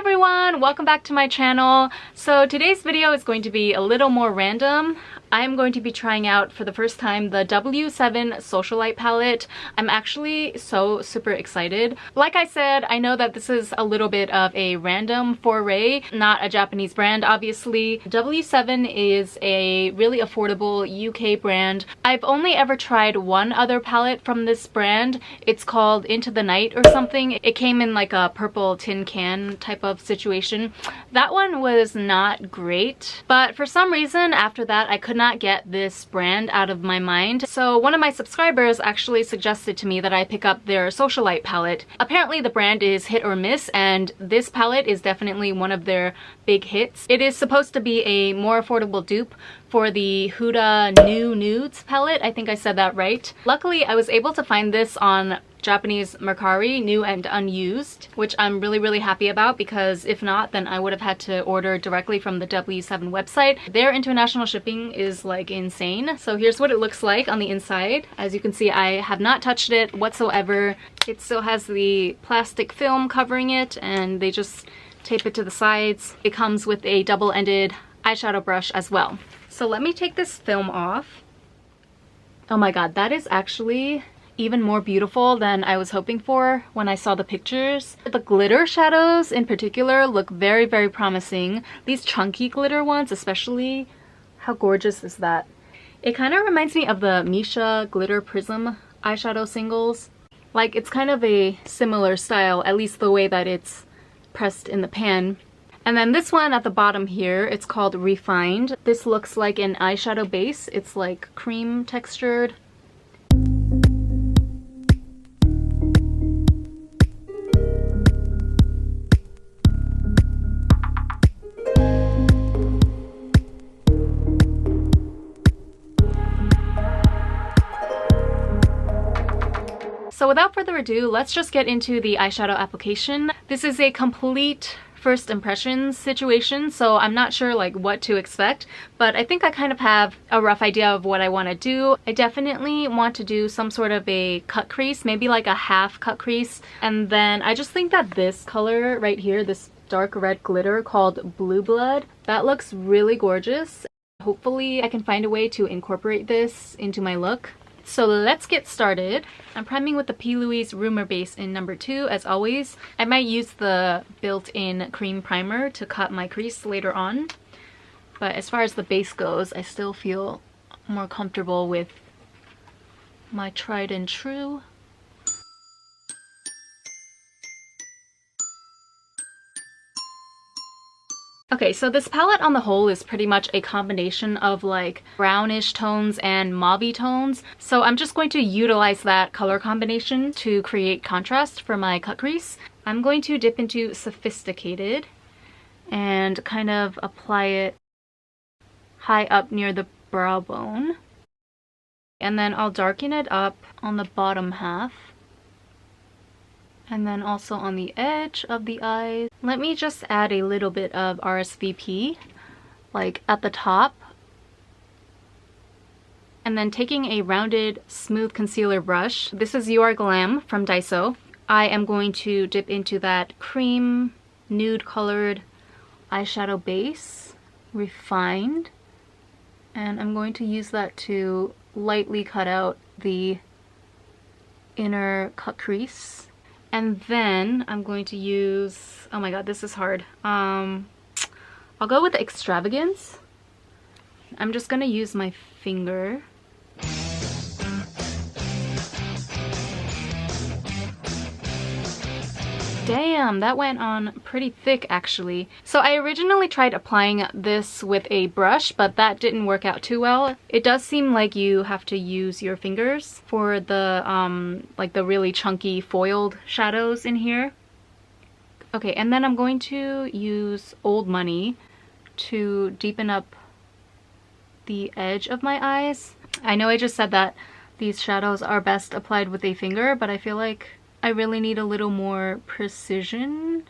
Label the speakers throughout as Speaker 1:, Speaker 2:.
Speaker 1: everyone, welcome back to my channel. So today's video is going to be a little more random. I'm going to be trying out for the first time the W7 Socialite Palette. I'm actually so super excited. Like I said, I know that this is a little bit of a random foray, not a Japanese brand obviously. W7 is a really affordable UK brand. I've only ever tried one other palette from this brand. It's called Into the Night or something. It came in like a purple tin can type of situation. That one was not great, but for some reason after that I could not get this brand out of my mind. So one of my subscribers actually suggested to me that I pick up their Socialite palette. Apparently the brand is hit or miss, and this palette is definitely one of their big hits. It is supposed to be a more affordable dupe for the Huda New Nudes palette. I think I said that right. Luckily I was able to find this on Japanese Mercari, new and unused, which I'm really happy about, because if not, then I would have had to order directly from the W7 website. Their international shipping is like insane. So here's what it looks like on the inside. As you can see, I have not touched it whatsoever. It still has the plastic film covering it, and they just tape it to the sides. It comes with a double-ended eyeshadow brush as well. So let me take this film off. Oh my god, that is actually even more beautiful than I was hoping for when I saw the pictures. The glitter shadows in particular look very promising. These chunky glitter ones especially. How gorgeous is that? It kind of reminds me of the Misha Glitter Prism eyeshadow singles. Like, it's kind of a similar style, at least the way that it's pressed in the pan. And then this one at the bottom here, it's called Refined. This looks like an eyeshadow base. It's like cream textured. So without further ado, let's just get into the eyeshadow application. This is a complete first impressions situation, so I'm not sure like what to expect, but I think I kind of have a rough idea of what I want to do. I definitely want to do some sort of a cut crease, maybe like a half cut crease, and then I just think that this color right here, this dark red glitter called Blue Blood, that looks really gorgeous. Hopefully I can find a way to incorporate this into my look. So let's get started. I'm priming with the P. Louise Rumor Base in number 2 as always. I might use the built-in cream primer to cut my crease later on. But as far as the base goes, I still feel more comfortable with my tried and true. Okay, so this palette on the whole is pretty much a combination of like brownish tones and mauve tones. So I'm just going to utilize that color combination to create contrast for my cut crease. I'm going to dip into Sophisticated and kind of apply it high up near the brow bone. And then I'll darken it up on the bottom half. And then also on the edge of the eyes. Let me just add a little bit of RSVP, like at the top. And then taking a rounded smooth concealer brush, this is You Are Glam from Daiso. I am going to dip into that cream nude colored eyeshadow base, Refined. And I'm going to use that to lightly cut out the inner cut crease. And then I'm going to use, oh my god, this is hard. I'll go with Extravagance. I'm just gonna use my finger. Damn, that went on pretty thick actually. So I originally tried applying this with a brush, but that didn't work out too well. It does seem like you have to use your fingers for the like the really chunky foiled shadows in here. Okay, and then I'm going to use Old Money to deepen up the edge of my eyes. I know I just said that these shadows are best applied with a finger, but I feel like I really need a little more precision.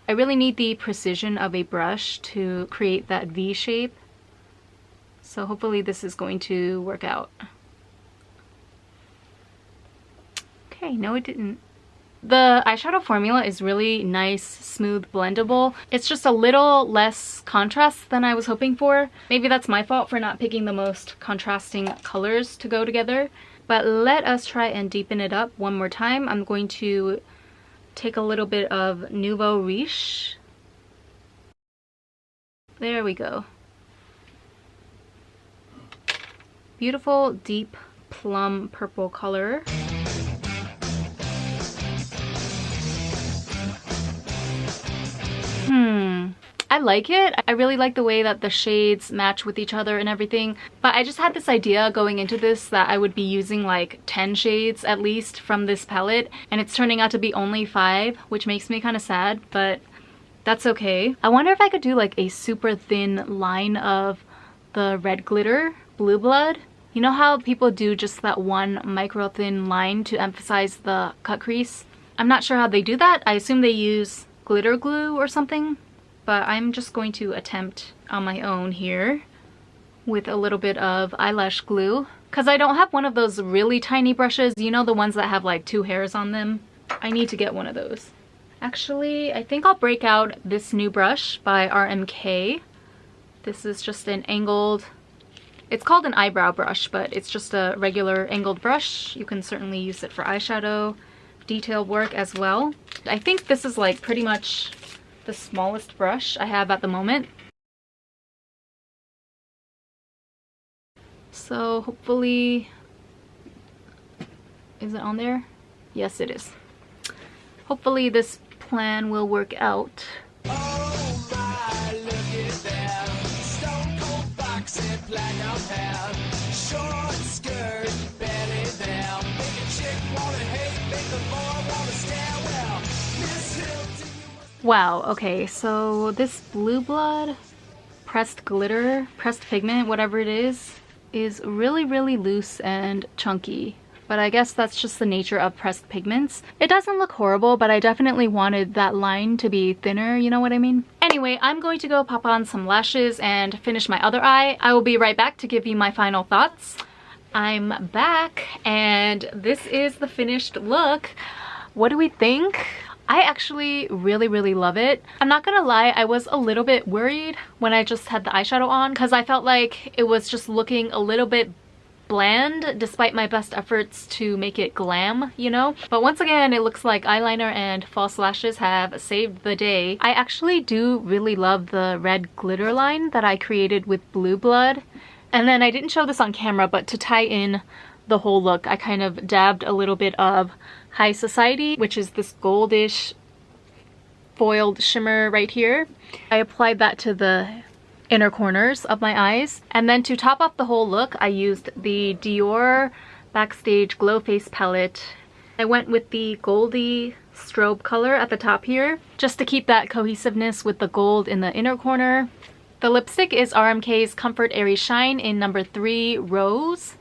Speaker 1: I really need the precision of a brush to create that V shape. So hopefully this is going to work out. Okay, no it didn't. The eyeshadow formula is really nice, smooth, blendable. It's just a little less contrast than I was hoping for. Maybe that's my fault for not picking the most contrasting colors to go together. But let us try and deepen it up one more time. I'm going to take a little bit of Nouveau Riche. There we go. Beautiful, deep plum purple color. I like it. I really like the way that the shades match with each other and everything. But I just had this idea going into this that I would be using like 10 shades at least from this palette. And it's turning out to be only 5, which makes me kind of sad, but that's okay. I wonder if I could do like a super thin line of the red glitter, Blue Blood. You know how people do just that one micro thin line to emphasize the cut crease? I'm not sure how they do that. I assume they use glitter glue or something. But I'm just going to attempt on my own here with a little bit of eyelash glue. Because I don't have one of those really tiny brushes, you know, the ones that have like 2 hairs on them. I need to get one of those. Actually, I think I'll break out this new brush by RMK. This is just an angled, it's called an eyebrow brush, but it's just a regular angled brush. You can certainly use it for eyeshadow, detail work as well. I think this is like pretty much the smallest brush I have at the moment. So hopefully, is it on there? Yes, it is. Hopefully this plan will work out.
Speaker 2: Oh my, look at that. Stone cold box and black of hair. Short skirt, belly there. Make a chick wanna hate, make the boy wanna stare. Well, Miss Hilton.
Speaker 1: Wow, okay, so this Blue Blood pressed glitter, pressed pigment, whatever it is really, really loose and chunky. But I guess that's just the nature of pressed pigments. It doesn't look horrible, but I definitely wanted that line to be thinner, you know what I mean? Anyway, I'm going to go pop on some lashes and finish my other eye. I will be right back to give you my final thoughts. I'm back, and this is the finished look. What do we think? I actually really, really love it. I'm not gonna lie, I was a little bit worried when I just had the eyeshadow on because I felt like it was just looking a little bit bland despite my best efforts to make it glam, you know? But once again, it looks like eyeliner and false lashes have saved the day. I actually do really love the red glitter line that I created with Blue Blood. And then I didn't show this on camera, but to tie in the whole look, I kind of dabbed a little bit of High Society, which is this goldish foiled shimmer right here. I applied that to the inner corners of my eyes. And then to top off the whole look, I used the Dior Backstage Glow Face palette. I went with the goldy strobe color at the top here, just to keep that cohesiveness with the gold in the inner corner. The lipstick is RMK's Comfort Airy Shine in number 3 Rose.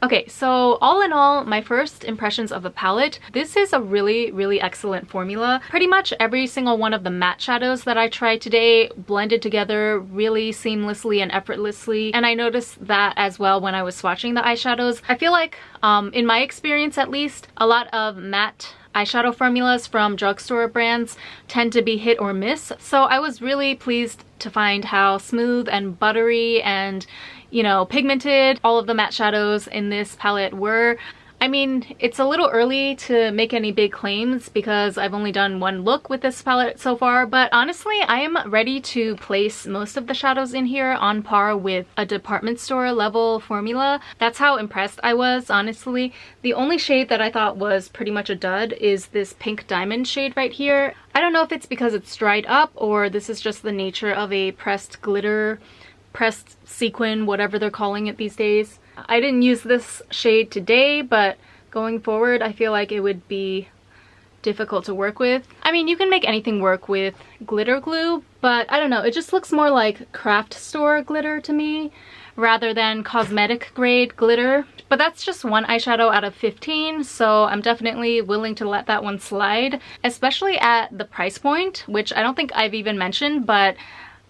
Speaker 1: Okay, so all in all, my first impressions of the palette, this is a really, really excellent formula. Pretty much every single one of the matte shadows that I tried today blended together really seamlessly and effortlessly. And I noticed that as well when I was swatching the eyeshadows. I feel like, in my experience at least, a lot of matte eyeshadow formulas from drugstore brands tend to be hit or miss. So I was really pleased to find how smooth and buttery and, you know, pigmented all of the matte shadows in this palette were. I mean, it's a little early to make any big claims because I've only done one look with this palette so far, but honestly, I am ready to place most of the shadows in here on par with a department store level formula. That's how impressed I was, honestly. The only shade that I thought was pretty much a dud is this pink diamond shade right here. I don't know if it's because it's dried up or this is just the nature of a pressed glitter, pressed sequin, whatever they're calling it these days. I didn't use this shade today, but going forward, I feel like it would be difficult to work with. I mean, you can make anything work with glitter glue, but I don't know, it just looks more like craft store glitter to me rather than cosmetic grade glitter. But that's just one eyeshadow out of 15, so I'm definitely willing to let that one slide, especially at the price point, which I don't think I've even mentioned, but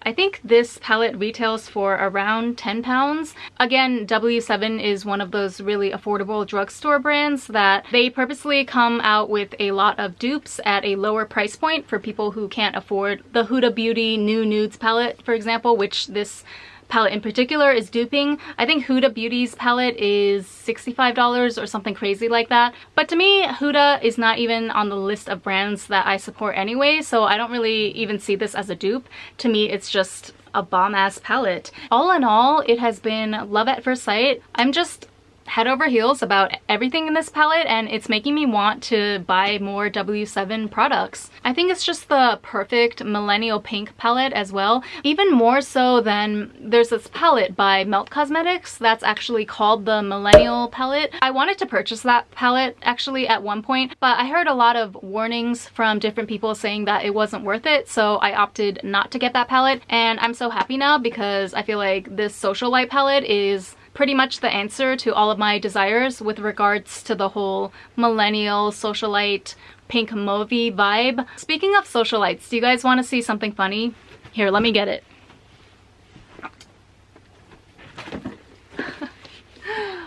Speaker 1: I think this palette retails for around 10 pounds. Again, W7 is one of those really affordable drugstore brands that they purposely come out with a lot of dupes at a lower price point for people who can't afford the Huda Beauty New Nudes palette, for example, which this palette in particular is duping. I think Huda Beauty's palette is $65 or something crazy like that. But to me, Huda is not even on the list of brands that I support anyway, so I don't really even see this as a dupe. To me, it's just a bomb-ass palette. All in all, it has been love at first sight. I'm just head over heels about everything in this palette, and it's making me want to buy more W7 products. I think it's just the perfect millennial pink palette as well, even more so than there's this palette by Melt Cosmetics that's actually called the Millennial palette. I wanted to purchase that palette actually at one point, but I heard a lot of warnings from different people saying that it wasn't worth it, so I opted not to get that palette, and I'm so happy now because I feel like this Socialite palette is pretty much the answer to all of my desires with regards to the whole millennial socialite pink mauvey vibe. Speaking of socialites, do you guys want to see something funny? Here, let me get it.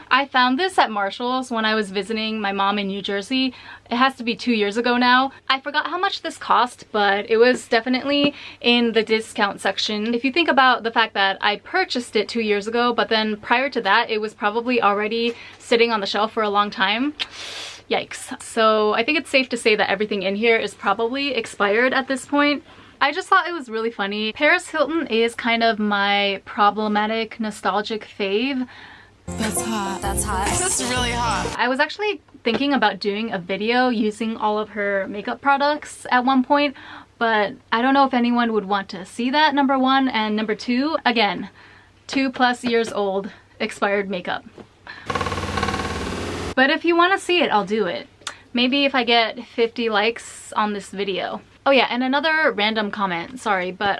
Speaker 1: I found this at Marshall's when I was visiting my mom in New Jersey. It has to be 2 years ago now. I forgot how much this cost, but it was definitely in the discount section. If you think about the fact that I purchased it 2 years ago, but then prior to that, it was probably already sitting on the shelf for a long time. Yikes. So I think it's safe to say that everything in here is probably expired at this point. I just thought it was really funny. Paris Hilton is kind of my problematic, nostalgic fave.
Speaker 3: That's hot. That's hot. This is really hot.
Speaker 1: I was actually thinking about doing a video using all of her makeup products at one point, but I don't know if anyone would want to see that, number one, and number two, again, 2+ years old expired makeup. But if you want to see it, I'll do it. Maybe if I get 50 likes on this video. Oh yeah, and another random comment, sorry, but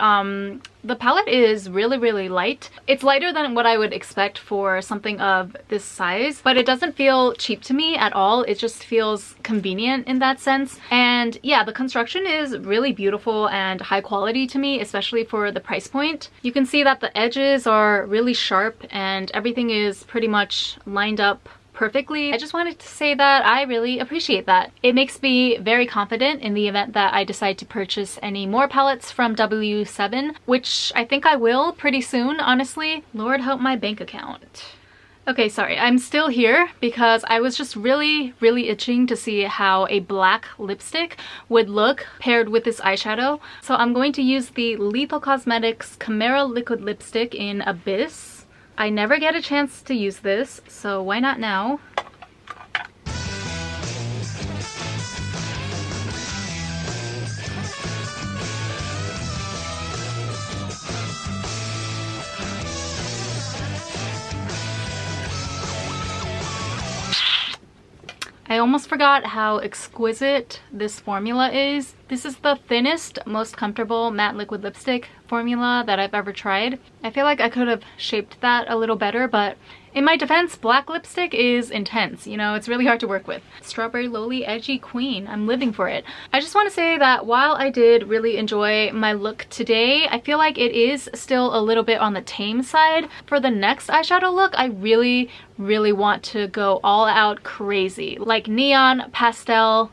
Speaker 1: the palette is really light. It's lighter than what I would expect for something of this size, but it doesn't feel cheap to me at all. It just feels convenient in that sense. And yeah, the construction is really beautiful and high quality to me, especially for the price point. You can see that the edges are really sharp and everything is pretty much lined up perfectly. I just wanted to say that I really appreciate that. It makes me very confident in the event that I decide to purchase any more palettes from W7, which I think I will pretty soon, honestly. Lord help my bank account. Okay, sorry, I'm still here because I was just really itching to see how a black lipstick would look paired with this eyeshadow. So I'm going to use the Lethal Cosmetics Chimera Liquid Lipstick in Abyss. I never get a chance to use this, so why not now? I almost forgot how exquisite this formula is. This is the thinnest, most comfortable matte liquid lipstick formula that I've ever tried. I feel like I could have shaped that a little better, but in my defense, black lipstick is intense. You know, it's really hard to work with. Strawberryloli Edgy Queen. I'm living for it. I just want to say that while I did really enjoy my look today, I feel like it is still a little bit on the tame side. For the next eyeshadow look, I really want to go all out crazy. Like neon, pastel,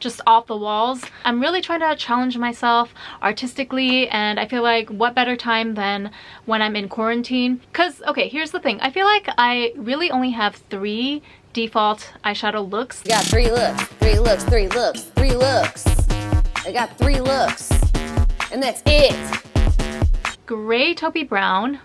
Speaker 1: just off the walls. I'm really trying to challenge myself artistically, and I feel like what better time than when I'm in quarantine. Because, okay, here's the thing. I feel like I really only have 3 default eyeshadow looks.
Speaker 3: You got 3 looks, 3 looks, 3 looks, 3 looks. I got 3 looks, and that's it.
Speaker 1: Gray taupey brown,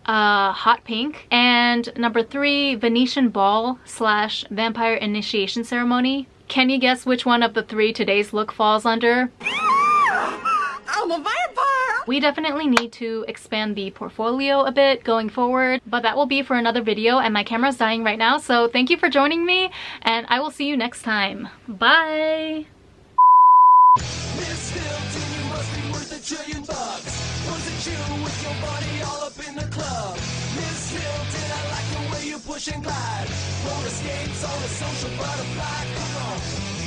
Speaker 1: hot pink, and number 3, Venetian Ball / Vampire Initiation Ceremony. Can you guess which one of the 3 today's look falls under?
Speaker 3: I'm a vampire!
Speaker 1: We definitely need to expand the portfolio a bit going forward, but that will be for another video, and my camera's dying right now, so thank you for joining me, and I will see you next time. Bye!
Speaker 2: Miss Hilton, you must be worth $1 trillion. Was it you with your body all up in the club? Miss Hilton, I like the way you push and glide. Roller skates on a social butterfly, come on.